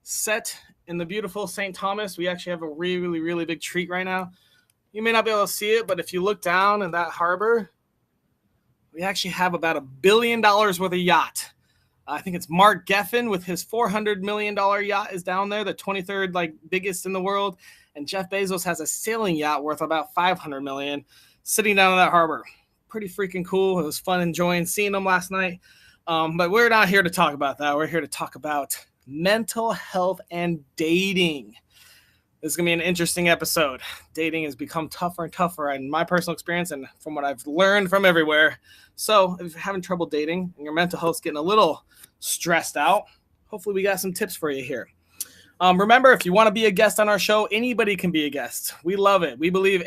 Set in the beautiful St. Thomas. We actually have a really, really big treat right now. You may not be able to see it, but if you look down in that harbor, we actually have about $1 billion worth of yacht. I think it's Mark Geffen with his $400 million yacht is down there, the 23rd biggest in the world, and Jeff Bezos has a sailing yacht worth about $500 million sitting down in that harbor. Pretty freaking cool. It was fun enjoying seeing them last night. But we're not here to talk about that. We're here to talk about mental health and dating. This is going to be an interesting episode. Dating has become tougher and tougher in my personal experience and from what I've learned from everywhere. So if you're having trouble dating and your mental health's getting a little stressed out, hopefully we got some tips for you here. Remember, if you want to be a guest on our show, anybody can be a guest. We love it. We believe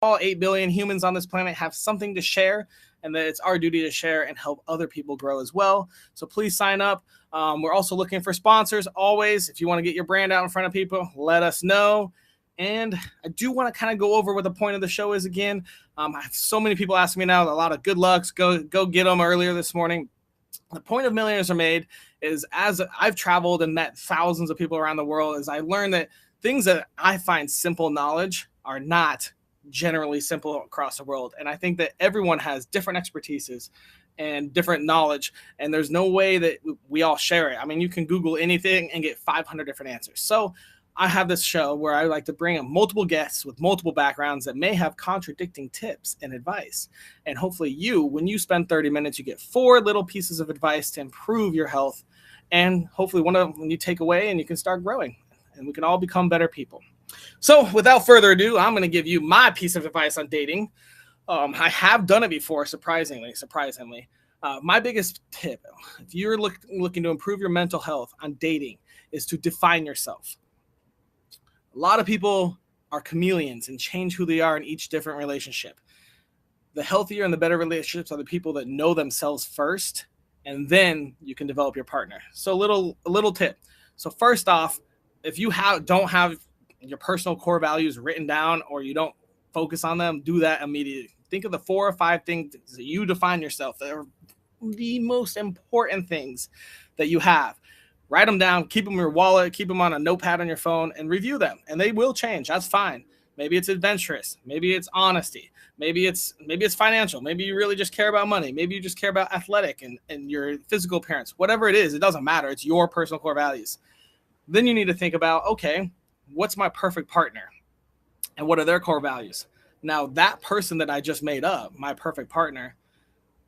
all 8 billion humans on this planet have something to share, and that it's our duty to share and help other people grow as well. So please sign up. We're also looking for sponsors always. If you want to get your brand out in front of people, let us know. And I do want to kind of go over what the point of the show is again. I have so many people asking me now, a lot of good lucks. Go get them earlier this morning. The point of Millionaires Are Made is, as I've traveled and met thousands of people around the world, is I learned that things that I find simple knowledge are not generally simple across the world. And I think that everyone has different expertises and different knowledge, and there's no way that we all share it. I mean, you can Google anything and get 500 different answers. So I have this show where I like to bring in multiple guests with multiple backgrounds that may have contradicting tips and advice. And hopefully when you spend 30 minutes, you get 4 little pieces of advice to improve your health. And hopefully one of them you take away and you can start growing and we can all become better people. So without further ado, I'm going to give you my piece of advice on dating. I have done it before, surprisingly. My biggest tip, if you're looking to improve your mental health on dating, is to define yourself. A lot of people are chameleons and change who they are in each different relationship. The healthier and the better relationships are the people that know themselves first, and then you can develop your partner. So a little tip. So first off, if you don't have your personal core values written down or you don't focus on them, do that immediately. Think of the 4 or 5 things that you define yourself that are the most important things that you have. Write them down, keep them in your wallet, keep them on a notepad on your phone, and review them. And they will change. That's fine. Maybe it's adventurous. Maybe it's honesty. Maybe it's financial. Maybe you really just care about money. Maybe you just care about athletic and your physical appearance. Whatever it is, it doesn't matter. It's your personal core values. Then you need to think about, okay, what's my perfect partner? And what are their core values? Now, that person that I just made up, my perfect partner,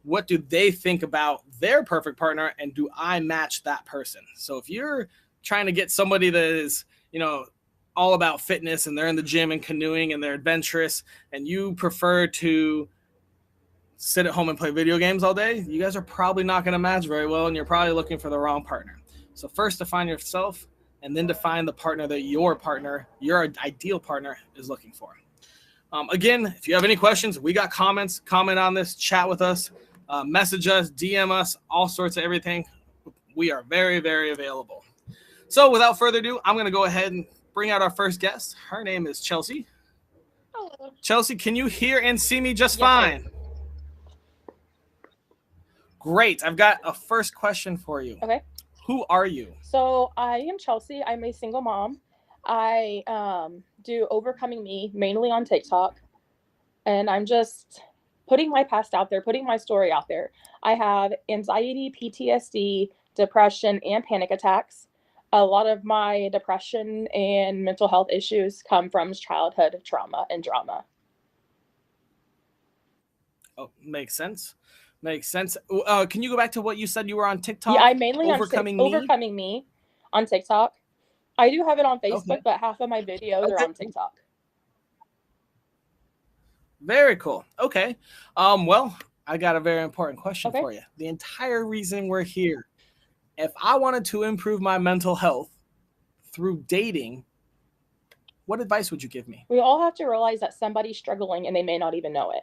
what do they think about their perfect partner, and do I match that person? So if you're trying to get somebody that is, all about fitness and they're in the gym and canoeing and they're adventurous, and you prefer to sit at home and play video games all day, you guys are probably not going to match very well, and you're probably looking for the wrong partner. So first define yourself, and then define the partner that your ideal partner, is looking for. Again, if you have any questions, we got comments, comment on this, chat with us, message us, DM us, all sorts of everything. We are very, very available. So without further ado, I'm going to go ahead and bring out our first guest. Her name is Chelsea. Hello. Chelsea, can you hear and see me just fine? Great. I've got a first question for you. Okay. Who are you? So I am Chelsea. I'm a single mom. I do Overcoming Me mainly on TikTok, and I'm just putting my past out there, putting my story out there. I have anxiety, PTSD, depression, and panic attacks. A lot of my depression and mental health issues come from childhood trauma and drama. Oh, makes sense. Makes sense. Can you go back to what you said you were on TikTok? Yeah, I'm mainly Overcoming on Overcoming Me on TikTok. I do have it on Facebook, Okay. but half of my videos are on TikTok. Very cool. Okay. Well, I got a very important question Okay. for you. The entire reason we're here, if I wanted to improve my mental health through dating, what advice would you give me? We all have to realize that somebody's struggling and they may not even know it.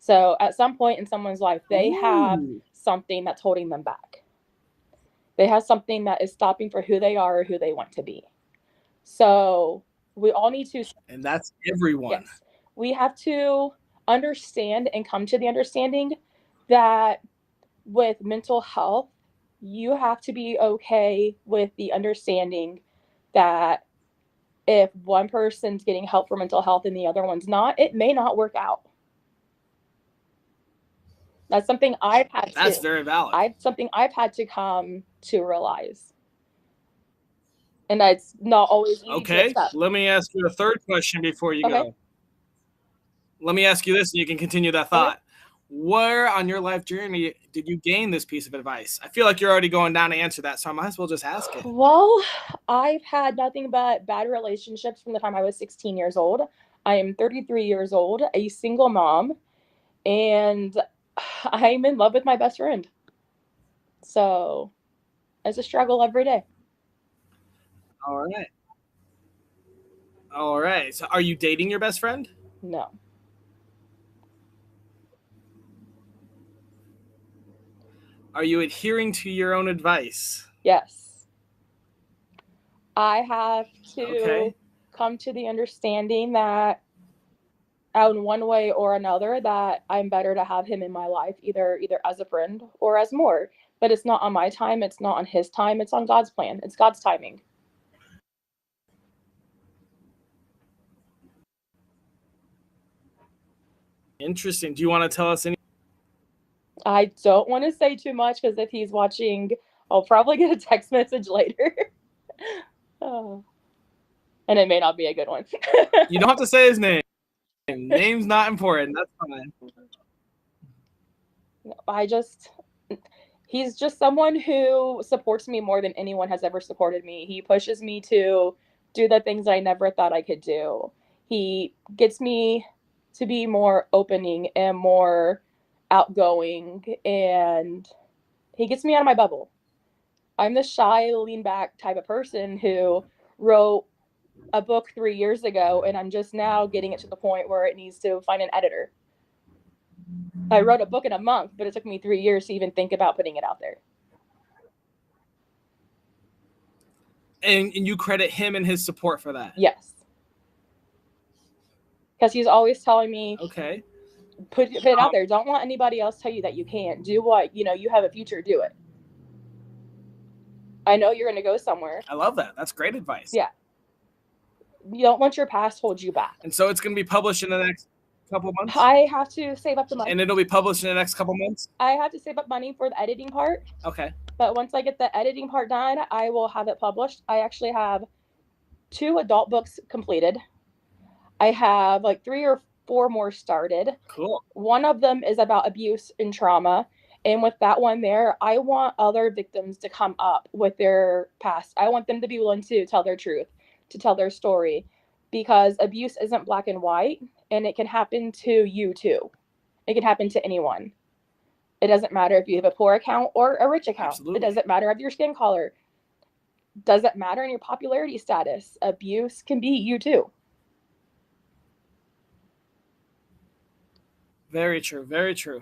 So at some point in someone's life, they have Ooh. something that's holding them back. They have something that is stopping for who they are or who they want to be. So we all need to, And that's everyone. yes, we have to understand and come to the understanding that with mental health, you have to be okay with the understanding that if one person's getting help for mental health and the other one's not, it may not work out. That's something I've had That's very valid. I've had to come to realize. And that's not always easy to accept. Let me ask you a third question before you go. Let me ask you this, and you can continue that thought. Okay. Where on your life journey did you gain this piece of advice? I feel like you're already going down to answer that, so I might as well just ask it. Well, I've had nothing but bad relationships from the time I was 16 years old. I am 33 years old, a single mom, and I'm in love with my best friend. So it's a struggle every day. All right. All right. So are you dating your best friend? No. Are you adhering to your own advice? Yes. I have to come to the understanding that in one way or another that I'm better to have him in my life, either as a friend or as more. But it's not on my time. It's not on his time. It's on God's plan. It's God's timing. Interesting. Do you want to tell us any? I don't want to say too much because if he's watching, I'll probably get a text message later. Oh. And it may not be a good one. You don't have to say his name. Name's not important. That's fine. He's just someone who supports me more than anyone has ever supported me. He pushes me to do the things I never thought I could do. He gets me to be more opening and more outgoing, and he gets me out of my bubble. I'm the shy, lean back type of person who wrote a book 3 years ago, and I'm just now getting it to the point where it needs to find an editor. I wrote a book in a month, but it took me 3 years to even think about putting it out there. And you credit him and his support for that? Yes. Because he's always telling me, okay, put it out there. Don't let anybody else tell you that you can't. Do what, you have a future, do it. I know you're going to go somewhere. I love that. That's great advice. Yeah. You don't let your past hold you back. And so it's going to be published in the next couple of months? I have to save up the money. And it'll be published in the next couple of months? I have to save up money for the editing part. Okay. But once I get the editing part done, I will have it published. I actually have 2 adult books completed. I have 3 or 4 more started. Cool. One of them is about abuse and trauma. And with that one there, I want other victims to come up with their past. I want them to be willing to tell their truth, to tell their story, because abuse isn't black and white, and it can happen to you too. It can happen to anyone. It doesn't matter if you have a poor account or a rich account. Absolutely. It doesn't matter of your skin color. Doesn't matter in your popularity status. Abuse can be you too. Very true. Very true.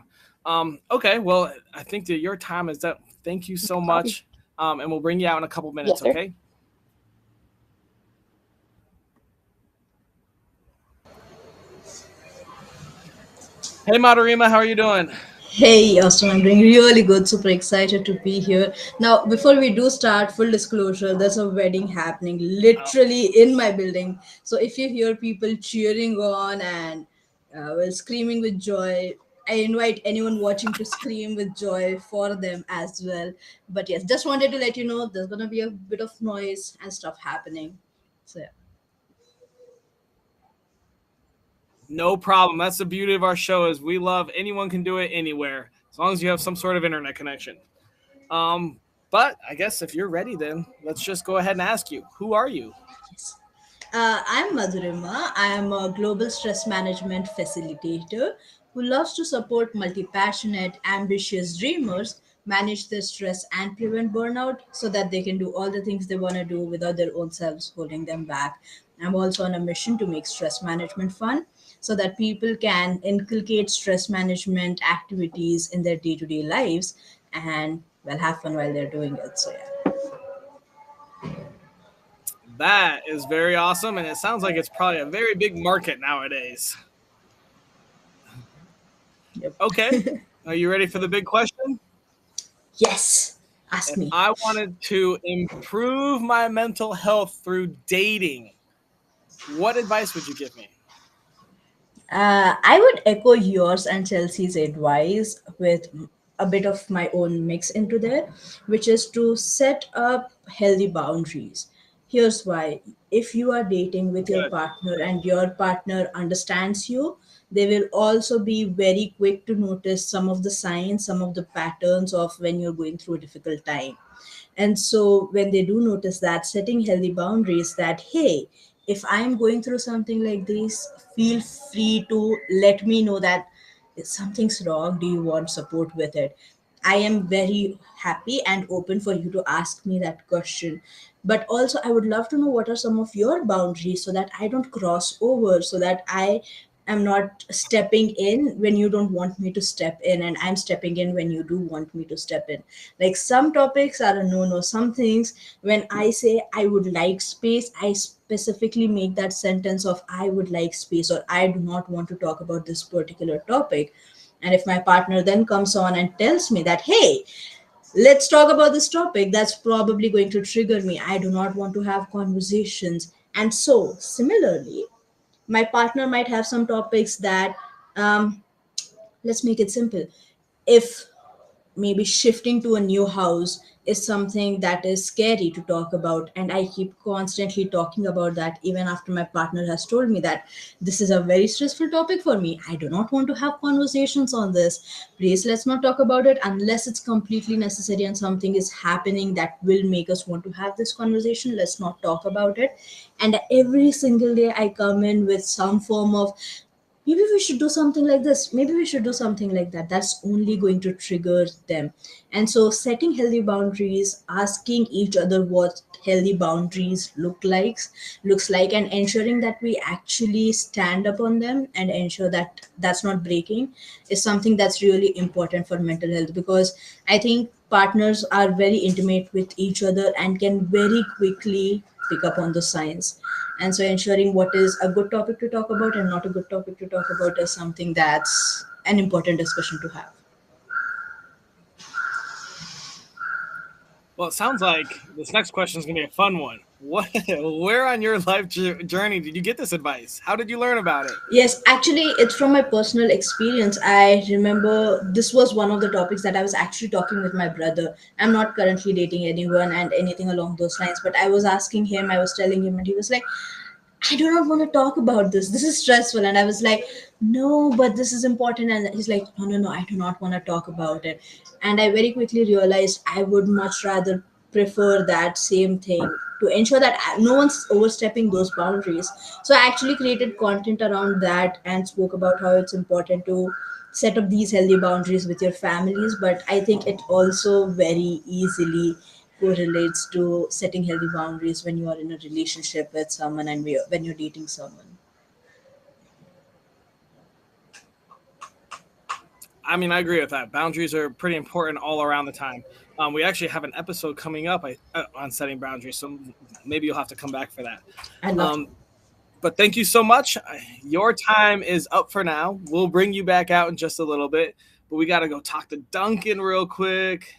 Okay. Well, I think that your time is up. Thank you so much. And we'll bring you out in a couple minutes. Yes, okay. Hey, Madhurima, how are you doing? Hey, Austin, I'm doing really good. Super excited to be here. Now, before we do start, full disclosure, there's a wedding happening literally in my building. So if you hear people cheering on and screaming with joy, I invite anyone watching to scream with joy for them as well. But yes, just wanted to let you know there's going to be a bit of noise and stuff happening. So yeah. No problem. That's the beauty of our show is we love anyone can do it anywhere as long as you have some sort of internet connection. But I guess if you're ready, then let's just go ahead and ask you, who are you? Yes. I'm Madhurima. I am a global stress management facilitator who loves to support multi-passionate, ambitious dreamers manage their stress and prevent burnout so that they can do all the things they want to do without their own selves holding them back. I'm also on a mission to make stress management fun so that people can inculcate stress management activities in their day-to-day lives and well have fun while they're doing it. So yeah. That is very awesome, and it sounds like it's probably a very big market nowadays. Yep. Okay. Are you ready for the big question? Yes. Ask If me. I wanted to improve my mental health through dating, what advice would you give me? I would echo yours and Chelsea's advice with a bit of my own mix into there, which is to set up healthy boundaries. Here's why: if you are dating with your Good. partner and your partner understands you, they will also be very quick to notice some of the signs, some of the patterns of when you're going through a difficult time. And so when they do notice that, setting healthy boundaries that, hey, if I'm going through something like this, feel free to let me know that something's wrong. Do you want support with it? I am very happy and open for you to ask me that question. But also, I would love to know what are some of your boundaries so that I don't cross over, so that I am not stepping in when you don't want me to step in, and I'm stepping in when you do want me to step in. Like some topics are a no no, some things, when I say I would like space, I specifically make that sentence of I would like space, or I do not want to talk about this particular topic. And if my partner then comes on and tells me that, hey, let's talk about this topic, that's probably going to trigger me. I do not want to have conversations. And so, similarly, my partner might have some topics that, let's make it simple. If maybe shifting to a new house is something that is scary to talk about, and I keep constantly talking about that even after my partner has told me that this is a very stressful topic for me, I do not want to have conversations on this, please let's not talk about it unless it's completely necessary and something is happening that will make us want to have this conversation, let's not talk about it. And every single day I come in with some form of, maybe we should do something like this, maybe we should do something like that, that's only going to trigger them. And so setting healthy boundaries, asking each other what healthy boundaries looks like, and ensuring that we actually stand up on them and ensure that that's not breaking, is something that's really important for mental health. Because I think partners are very intimate with each other and can very quickly pick up on the signs. And so ensuring what is a good topic to talk about and not a good topic to talk about is something that's an important discussion to have. Well, it sounds like this next question is going to be a fun one. What, where on your life journey did you get this advice? How did you learn about it? Yes, actually, it's from my personal experience. I remember this was one of the topics that I was actually talking with my brother. I'm not currently dating anyone and anything along those lines, but I was asking him, I was telling him, and he was like, I do not want to talk about this. This is stressful. And I was like, no, but this is important. And he's like, no, no, no, I do not want to talk about it. And I very quickly realized I would much rather prefer that same thing to ensure that no one's overstepping those boundaries. So I actually created content around that and spoke about how it's important to set up these healthy boundaries with your families. But I think it also very easily correlates to setting healthy boundaries when you are in a relationship with someone and when you're dating someone. I mean, I agree with that. Boundaries are pretty important all around the time. We actually have an episode coming up on setting boundaries, so maybe you'll have to come back for that. I love to. Um, but thank you so much. Your time is up for now. We'll bring you back out in just a little bit, but we got to go talk to Duncan real quick.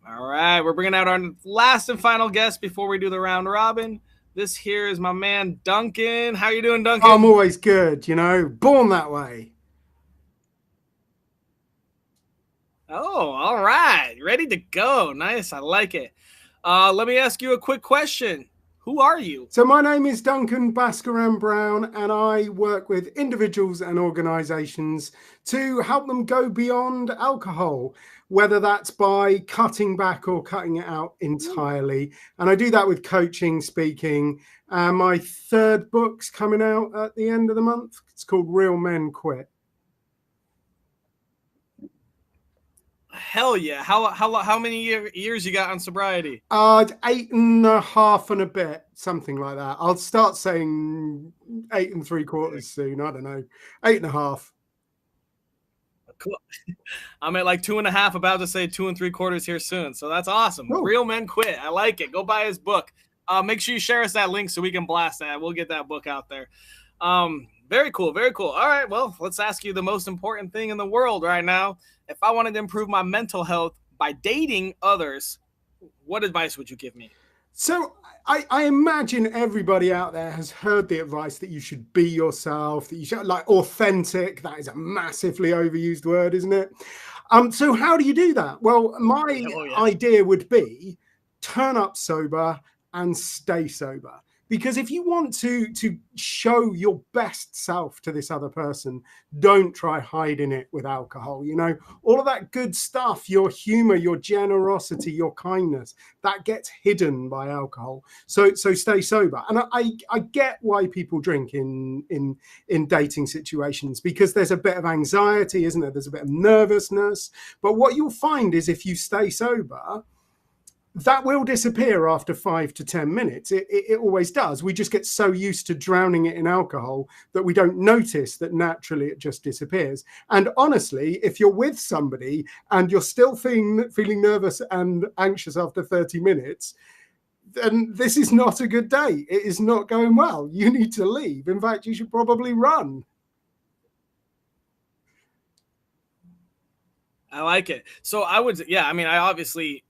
All right, we're bringing out our last and final guest before we do the round robin. This here is my man Duncan. How you doing, Duncan? I'm always good, born that way. Oh, all right. Ready to go. Nice. I like it. Let me ask you a quick question. Who are you? So my name is Duncan Baskaran Brown, and I work with individuals and organizations to help them go beyond alcohol, whether that's by cutting back or cutting it out entirely. And I do that with coaching, speaking. My third book's coming out at the end of the month. It's called Real Men Quit. Hell yeah. How many years you got on sobriety? 8.5 and a bit, something like that. I'll start saying 8 3/4 soon. I don't know, 8.5. Cool. I'm at like 2.5, about to say 2 3/4 here soon. So that's awesome. Cool. Real Men Quit. I like it. Go buy his book. Make sure you share us that link so we can blast that. We'll get that book out there. Very cool. Very cool. All right. Well, let's ask you the most important thing in the world right now. If I wanted to improve my mental health by dating others, what advice would you give me? So I imagine everybody out there has heard the advice that you should be yourself, that you should like authentic. That is a massively overused word, isn't it? So how do you do that? Well, my idea would be turn up sober and stay sober. Because if you want to show your best self to this other person, don't try hiding it with alcohol. You know, all of that good stuff, your humor, your generosity, your kindness, that gets hidden by alcohol. So stay sober. And I get why people drink in dating situations, because there's a bit of anxiety, isn't there? There's a bit of nervousness. But what you'll find is if you stay sober, that will disappear after 5 to 10 minutes. It always does. We just get so used to drowning it in alcohol that we don't notice that naturally it just disappears. And honestly, if you're with somebody and you're still feeling nervous and anxious after 30 minutes, then this is not a good day. It is not going well. You need to leave. In fact, you should probably run. I like it. So I would, I mean, I obviously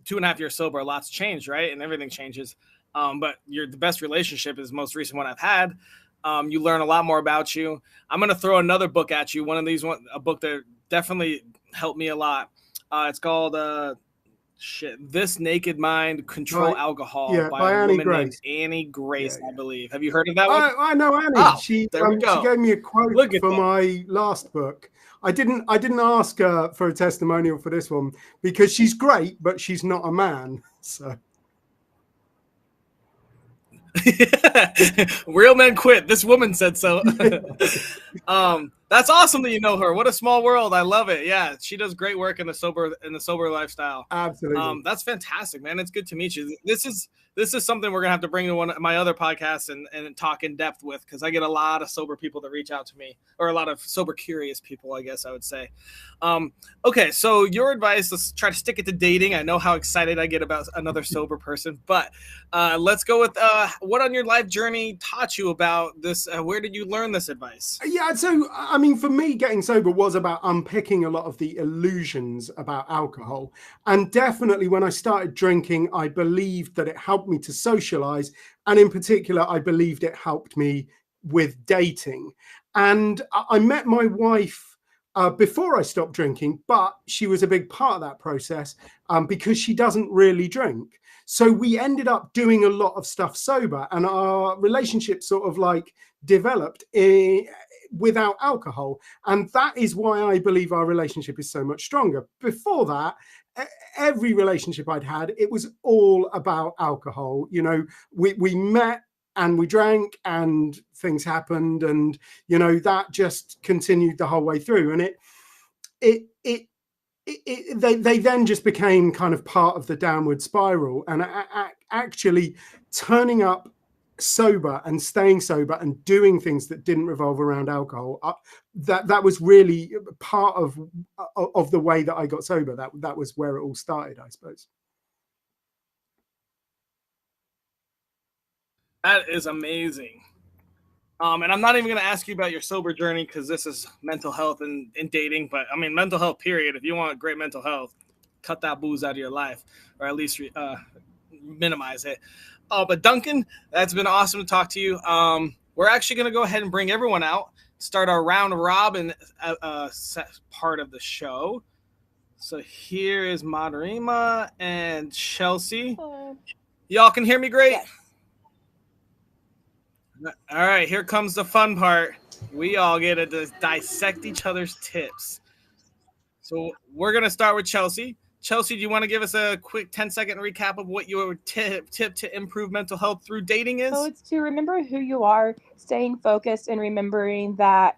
2.5 years sober, a lot's changed, right? And everything changes. But the best relationship is the most recent one I've had. You learn a lot more about you. I'm going to throw another book at you. One of these, a book that definitely helped me a lot. It's called This Naked Mind, Control Alcohol by a woman named Annie Grace, I believe. Have you heard of that one? I know Annie. Oh, she gave me a quote for my last book. I didn't ask her for a testimonial for this one because she's great, but she's not a man. So real men quit. This woman said so. That's awesome that you know her. What a small world. I love it. Yeah, she does great work in the sober lifestyle. Absolutely. That's fantastic, man. It's good to meet you. This is something we're gonna have to bring to one of my other podcasts and talk in depth with, because I get a lot of sober people that reach out to me, or a lot of sober curious people, I guess I would say. Okay, so your advice, let's try to stick it to dating. I know how excited I get about another sober person, but let's go with what on your life journey taught you about this? Where did you learn this advice? Yeah, so I mean, for me, getting sober was about unpicking a lot of the illusions about alcohol. And definitely when I started drinking, I believed that it helped me to socialize. And in particular, I believed it helped me with dating. And I met my wife before I stopped drinking, but she was a big part of that process because she doesn't really drink. So we ended up doing a lot of stuff sober, and our relationship sort of like developed without alcohol. And that is why I believe our relationship is so much stronger. Before that, every relationship I'd had, it was all about alcohol. You know, we met and we drank and things happened, and, you know, that just continued the whole way through. And they then just became kind of part of the downward spiral. And actually turning up sober and staying sober and doing things that didn't revolve around alcohol, that was really part of the way that I got sober. That was where it all started, I suppose. That is amazing. And I'm not even going to ask you about your sober journey, because this is mental health and dating. But I mean, mental health, period. If you want great mental health, cut that booze out of your life, or at least minimize it. But Duncan, that's been awesome to talk to you. We're actually going to go ahead and bring everyone out, start our round robin part of the show. So here is Madhurima and Chelsea. Hello. Y'all can hear me great? Yes. All right, here comes the fun part. We all get to dissect each other's tips. So we're going to start with Chelsea. Chelsea, do you want to give us a quick 10-second recap of what your tip to improve mental health through dating is? So it's to remember who you are, staying focused, and remembering that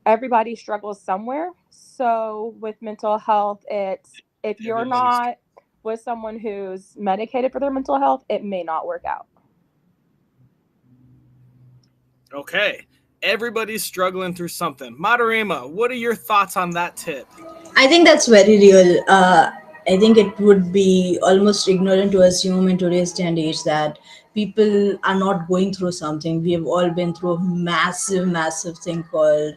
everybody struggles somewhere. So with mental health, it's if you're not with someone who's medicated for their mental health, it may not work out. Okay. Everybody's struggling through something. Madhurima, what are your thoughts on that tip? I think that's very real. I think it would be almost ignorant to assume in today's day and age that people are not going through something. We have all been through a massive thing called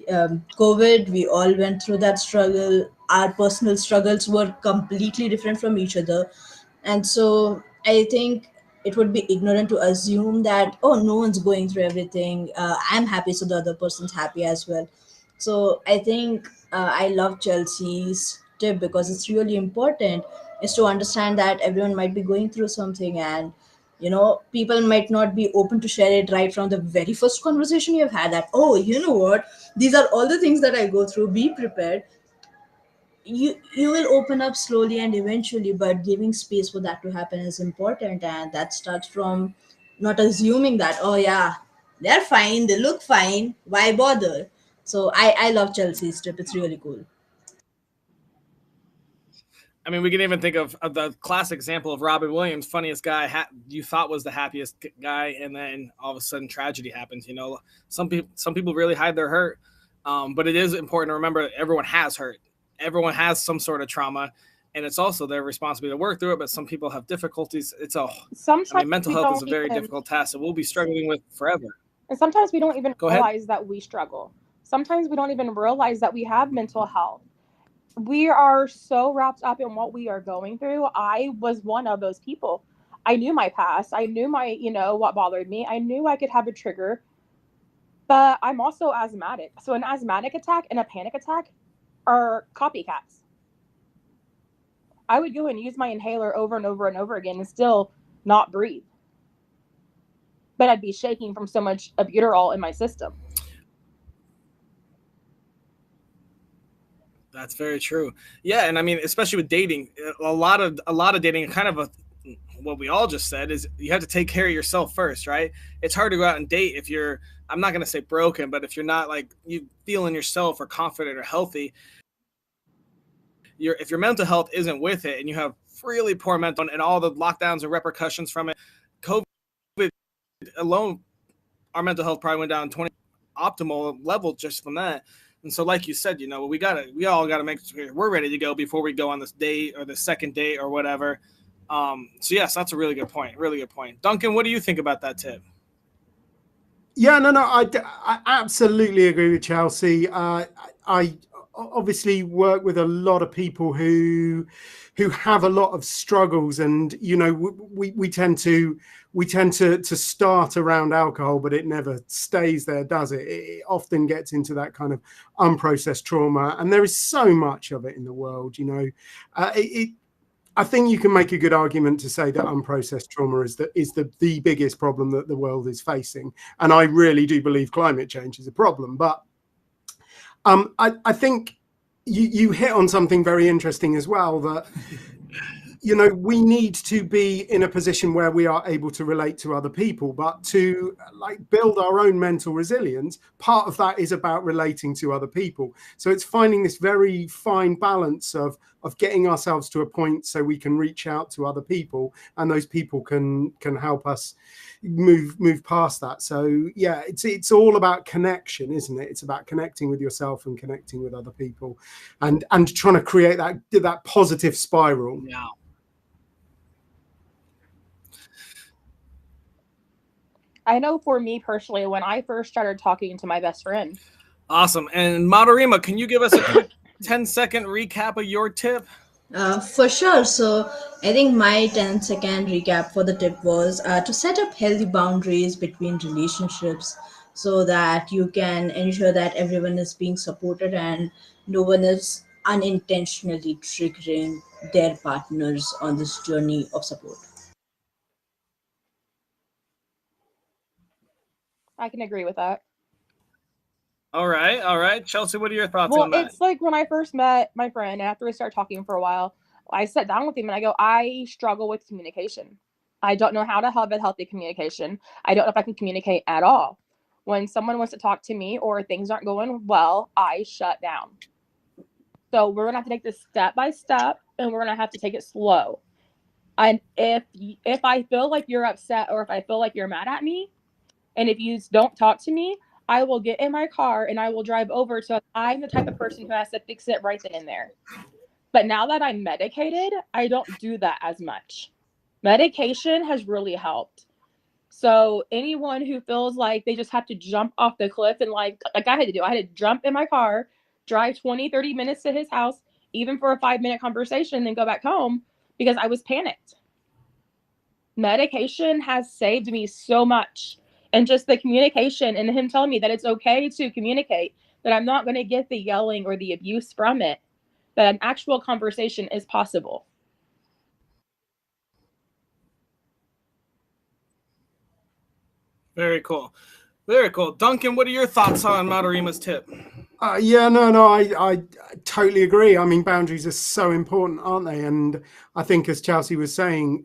COVID, we all went through that struggle. Our personal struggles were completely different from each other. And so I think it would be ignorant to assume that, oh, no one's going through everything. I'm happy, so the other person's happy as well. So I think I love Chelsea's tip because it's really important is to understand that everyone might be going through something, and people might not be open to share it right from the very first conversation you've had, that, oh, you know what, these are all the things that I go through, be prepared. You will open up slowly and eventually, but giving space for that to happen is important, and that starts from not assuming that, oh yeah, they're fine, they look fine, why bother. So I love Chelsea's tip, it's really cool. I mean, we can even think of the classic example of Robin Williams, funniest guy you thought was the happiest guy, and then all of a sudden tragedy happens. Some people really hide their hurt, but it is important to remember that everyone has hurt. Everyone has some sort of trauma, and it's also their responsibility to work through it. But some people have difficulties. Sometimes mental we health is don't a very even, difficult task that we'll be struggling with forever. and sometimes we don't even Go ahead. realize that we struggle. Sometimes we don't even realize that we have mental health. We are so wrapped up in what we are going through. I was one of those people. I knew my past. I knew what bothered me. I knew I could have a trigger, but I'm also asthmatic. So an asthmatic attack and a panic attack are copycats. I would go and use my inhaler over and over and over again and still not breathe. But I'd be shaking from so much albuterol in my system. That's very true. Yeah, and I mean, especially with dating, a lot of dating, kind of what we all just said is you have to take care of yourself first, right? It's hard to go out and date if you're, I'm not going to say broken, but if you're not like you feeling yourself or confident or healthy, if your mental health isn't with it and you have really poor mental and all the lockdowns and repercussions from it, COVID alone, our mental health probably went down 20 optimal level just from that. And so, like you said, we all gotta make sure we're ready to go before we go on this date or the second date or whatever. So yes, that's a really good point. Really good point. Duncan, what do you think about that tip? Yeah, no, I absolutely agree with Chelsea. I obviously work with a lot of people who have a lot of struggles, and we tend to start around alcohol, but it never stays there, does it? It often gets into that kind of unprocessed trauma, and there is so much of it in the world. I think you can make a good argument to say that unprocessed trauma is the biggest problem that the world is facing, and I really do believe climate change is a problem. But I think you hit on something very interesting as well, that we need to be in a position where we are able to relate to other people, but to build our own mental resilience, part of that is about relating to other people. So it's finding this very fine balance of getting ourselves to a point so we can reach out to other people, and those people can help us move past that. So yeah, it's all about connection, isn't it? It's about connecting with yourself and connecting with other people, and trying to create that positive spiral. Yeah. I know for me personally, when I first started talking to my best friend. Awesome. And Madhurima, can you give us a quick 10-second recap of your tip? For sure. So I think my 10-second recap for the tip was to set up healthy boundaries between relationships so that you can ensure that everyone is being supported and no one is unintentionally triggering their partners on this journey of support. I can agree with that. All right. Chelsea, what are your thoughts Well, on that? it's like when I first met my friend, after we started talking for a while, I sat down with him and I go, I struggle with communication. I don't know how to have a healthy communication. I don't know if I can communicate at all. When someone wants to talk to me or things aren't going well, I shut down. So we're gonna have to take this step by step, and we're gonna have to take it slow. And if I feel like you're upset, or if I feel like you're mad at me, and if you don't talk to me, I will get in my car and I will drive over to. I'm the type of person who has to fix it right then and there. But now that I'm medicated, I don't do that as much. Medication has really helped. So anyone who feels like they just have to jump off the cliff and like I had to do, I had to jump in my car, drive 20, 30 minutes to his house, even for a 5-minute conversation, and then go back home because I was panicked. Medication has saved me so much. And just the communication and him telling me that it's okay to communicate, that I'm not going to get the yelling or the abuse from it, that an actual conversation is possible. Very cool. Very cool. Duncan, what are your thoughts on Madhurima's tip? Yeah, no, I totally agree. I mean, boundaries are so important, aren't they? And I think, as Chelsea was saying,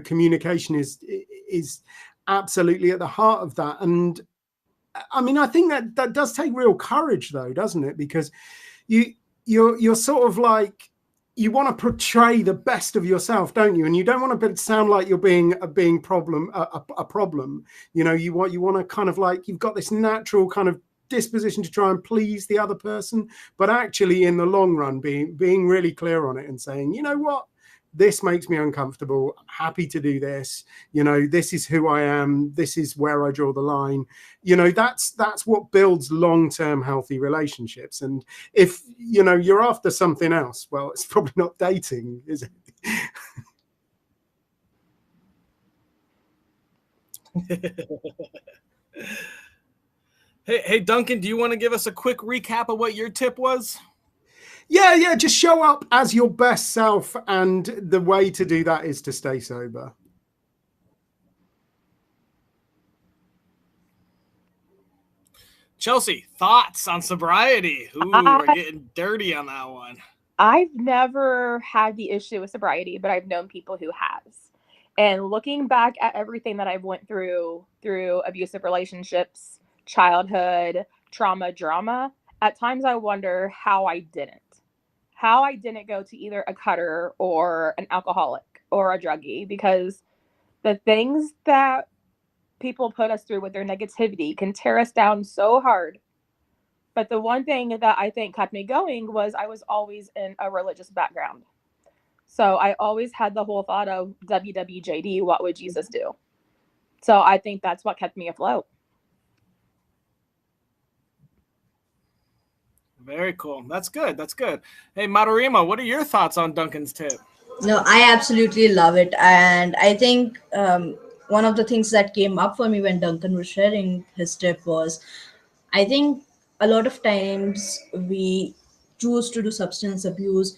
communication is absolutely at the heart of that. And I mean, I think that does take real courage, though, doesn't it? Because you're sort of like, you want to portray the best of yourself, don't you? And you don't want to sound like you're being a problem. You want to kind of like, you've got this natural kind of disposition to try and please the other person, but actually in the long run being really clear on it and saying, you know what, this makes me uncomfortable, I'm happy to do this, this is who I am, this is where I draw the line. That's what builds long-term healthy relationships. And if you're after something else, well, it's probably not dating, is it? Hey, Duncan, do you want to give us a quick recap of what your tip was? Yeah, just show up as your best self, and the way to do that is to stay sober. Chelsea, thoughts on sobriety? Ooh, we're getting dirty on that one. I've never had the issue with sobriety, but I've known people who has. And looking back at everything that I've went through abusive relationships, childhood, trauma, drama, at times I wonder how I didn't go to either a cutter or an alcoholic or a druggie, because the things that people put us through with their negativity can tear us down so hard. But the one thing that I think kept me going was I was always in a religious background. So I always had the whole thought of WWJD, what would Jesus do? So I think that's what kept me afloat. Very cool. That's good. Hey, Madhurima, what are your thoughts on Duncan's tip? No, I absolutely love it. And I think one of the things that came up for me when Duncan was sharing his tip was, I think a lot of times we choose to do substance abuse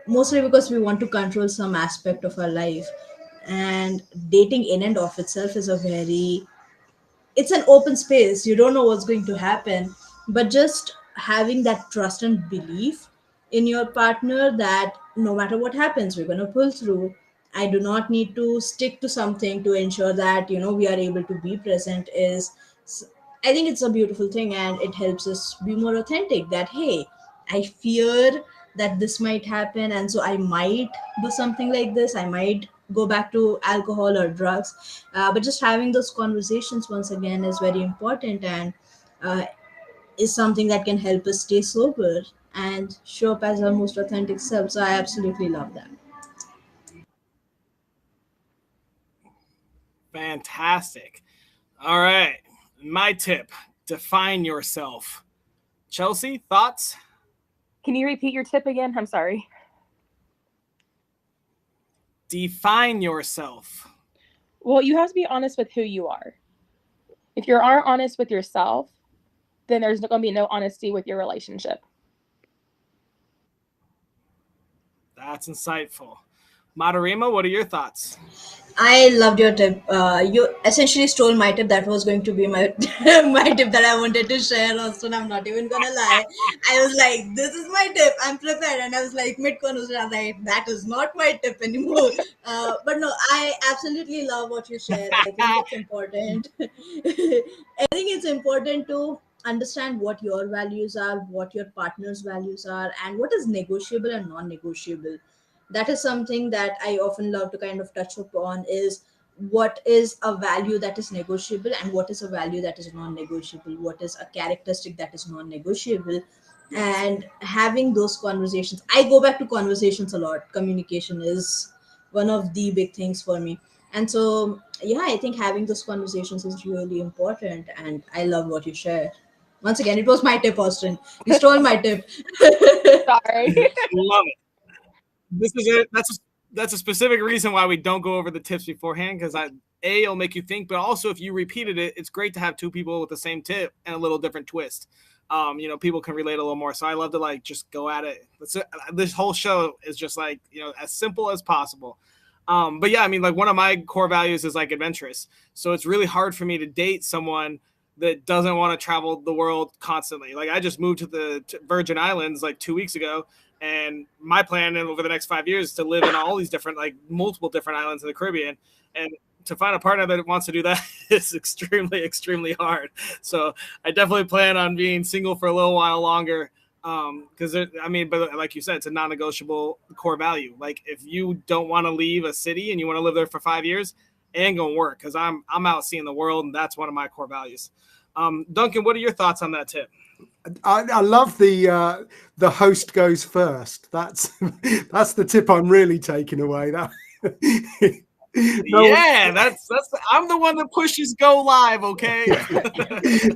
mostly because we want to control some aspect of our life. And dating in and of itself is a very, it's an open space, you don't know what's going to happen. But just having that trust and belief in your partner that no matter what happens, we're going to pull through. I do not need to stick to something to ensure that we are able to be present is, I think it's a beautiful thing, and it helps us be more authentic. That hey, I fear that this might happen, and so I might do something like this. I might go back to alcohol or drugs. But just having those conversations once again is very important, and uh, is something that can help us stay sober and show up as our most authentic self. So I absolutely love that. Fantastic. All right. My tip, define yourself. Chelsea, thoughts? Can you repeat your tip again? I'm sorry. Define yourself. Well, you have to be honest with who you are. If you aren't honest with yourself, then there's going to be no honesty with your relationship. That's insightful. Madhurima, what are your thoughts? I loved your tip. You essentially stole my tip. That was going to be my my tip that I wanted to share. Also, I'm not even gonna lie. I was like, "This is my tip. I'm prepared," and I was like, mid conversation, I was like, "That is not my tip anymore." But no, I absolutely love what you shared. I think it's important. I think it's important to understand what your values are, what your partner's values are, and what is negotiable and non-negotiable. That is something that I often love to kind of touch upon, is what is a value that is negotiable and what is a value that is non-negotiable, what is a characteristic that is non-negotiable. And having those conversations, I go back to conversations a lot. Communication is one of the big things for me. And so, yeah, I think having those conversations is really important. And I love what you shared. Once again, it was my tip, Austin. You stole my tip. Sorry. Love it. This is it. That's a specific reason why we don't go over the tips beforehand, because it'll make you think, but also if you repeated it, it's great to have two people with the same tip and a little different twist. People can relate a little more. So I love to like just go at it. This whole show is just like, as simple as possible. But yeah, I mean, like one of my core values is like adventurous. So it's really hard for me to date someone that doesn't want to travel the world constantly. Like I just moved to the Virgin Islands like 2 weeks ago. And my plan over the next 5 years is to live in all these different, like multiple different islands in the Caribbean. And to find a partner that wants to do that is extremely, extremely hard. So I definitely plan on being single for a little while longer. Because but like you said, it's a non-negotiable core value. Like if you don't want to leave a city and you want to live there for 5 years, it ain't gonna work, because I'm out seeing the world, and that's one of my core values. Duncan, what are your thoughts on that tip? I love the host goes first. That's the tip I'm really taking away. That I'm the one that pushes go live. Okay.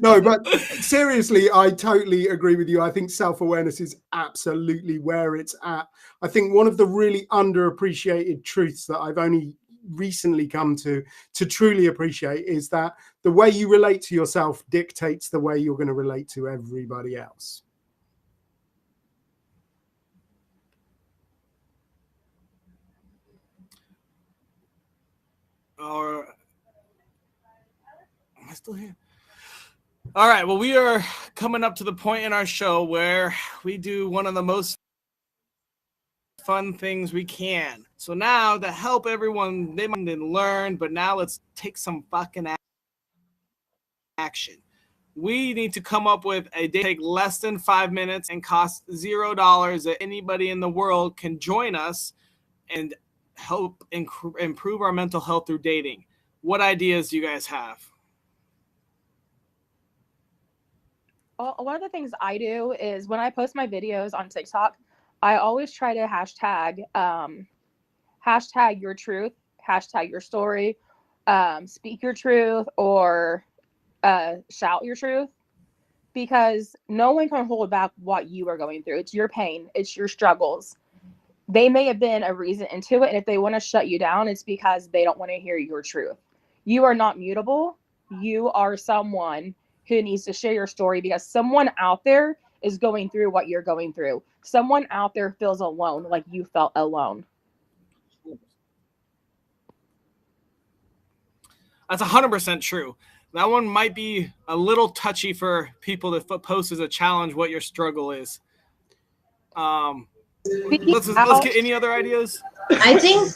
No, but seriously, I totally agree with you. I think self-awareness is absolutely where it's at. I think one of the really underappreciated truths that I've only recently come to truly appreciate is that the way you relate to yourself dictates the way you're going to relate to everybody else. Or am I still here? All right. Well, we are coming up to the point in our show where we do one of the most fun things we can. So now, to help everyone, they might learn, but now let's take some fucking action. We need to come up with a day take less than 5 minutes and cost $0 that anybody in the world can join us and help improve our mental health through dating. What ideas do you guys have? Well, one of the things I do is when I post my videos on TikTok, I always try to hashtag your truth, hashtag your story, speak your truth, or shout your truth, because no one can hold back what you are going through. It's your pain. It's your struggles. They may have been a reason into it. And if they want to shut you down, it's because they don't want to hear your truth. You are not mutable. You are someone who needs to share your story, because someone out there is going through what you're going through. Someone out there feels alone, like you felt alone. That's 100% true. That one might be a little touchy for people that post as a challenge what your struggle is. Let's get any other ideas. I think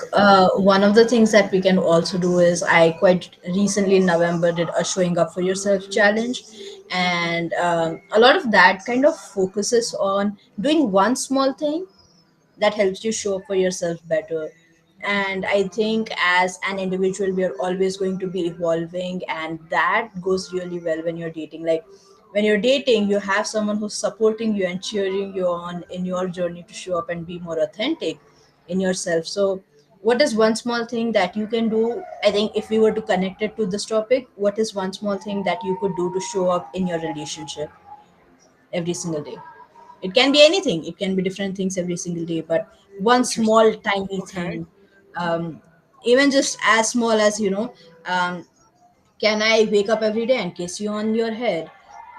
one of the things that we can also do is I quite recently in November did a showing up for yourself challenge. And a lot of that kind of focuses on doing one small thing that helps you show up for yourself better. And I think as an individual, we are always going to be evolving, and that goes really well when you're dating. Like when you're dating, you have someone who's supporting you and cheering you on in your journey to show up and be more authentic in yourself. So what is one small thing that you can do? I think if we were to connect it to this topic, what is one small thing that you could do to show up in your relationship every single day? It can be anything, it can be different things every single day, but one small tiny Okay. thing, even just as small as, can I wake up every day and kiss you on your head?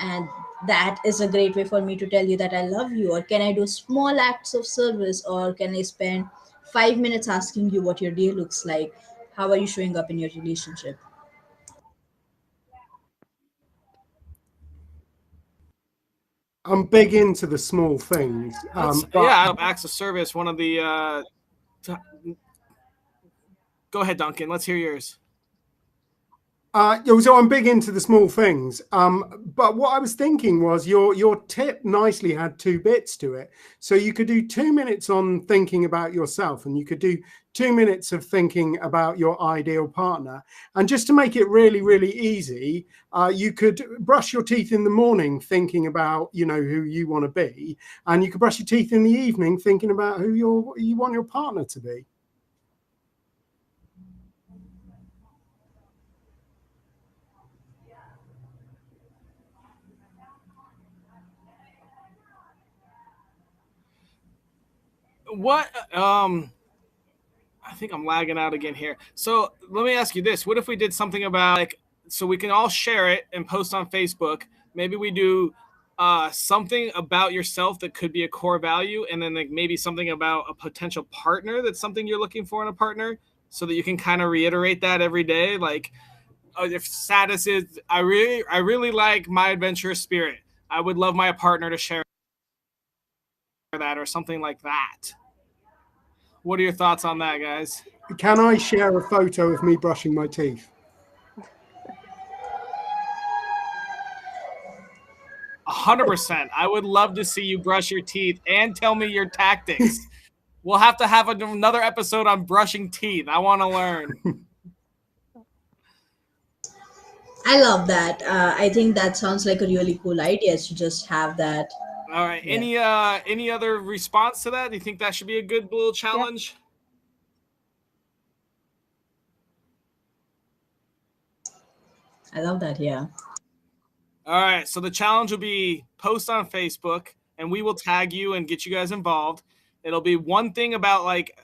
And that is a great way for me to tell you that I love you. Or can I do small acts of service? Or can I spend 5 minutes asking you what your day looks like? How are you showing up in your relationship? I'm big into the small things. Acts of service. One of the. Go ahead, Duncan. Let's hear yours. So I'm big into the small things. But what I was thinking was your tip nicely had 2 bits to it. So you could do 2 minutes on thinking about yourself, and you could do 2 minutes of thinking about your ideal partner. And just to make it really, really easy, you could brush your teeth in the morning thinking about, who you want to be. And you could brush your teeth in the evening thinking about who you want your partner to be. What I think I'm lagging out again here. So let me ask you this. What if we did something about like so we can all share it and post on Facebook? Maybe we do something about yourself that could be a core value, and then like maybe something about a potential partner that's something you're looking for in a partner, so that you can kind of reiterate that every day. Like if status is I really like my adventurous spirit. I would love my partner to share that or something like that. What are your thoughts on that, guys? Can I share a photo of me brushing my teeth? 100%. I would love to see you brush your teeth and tell me your tactics. We'll have to have another episode on brushing teeth. I want to learn. I love that. I think that sounds like a really cool idea to just have that. All right. Yeah. Any other response to that? Do you think that should be a good little challenge? I love that. Yeah. All right. So the challenge will be post on Facebook, and we will tag you and get you guys involved. It'll be one thing about like,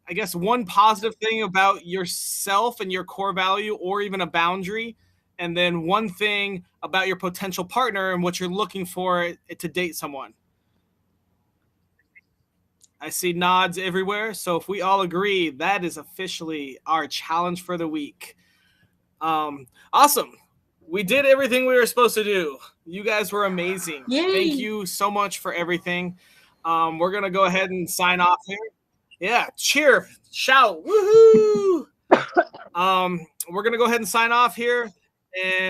I guess one positive thing about yourself and your core value, or even a boundary, and then one thing about your potential partner and what you're looking for to date someone. I see nods everywhere. So if we all agree, that is officially our challenge for the week. Awesome. We did everything we were supposed to do. You guys were amazing. Yay. Thank you so much for everything. We're going to go ahead and sign off here. Yeah. Cheer. Shout. Woohoo. We're going to go ahead and sign off here. And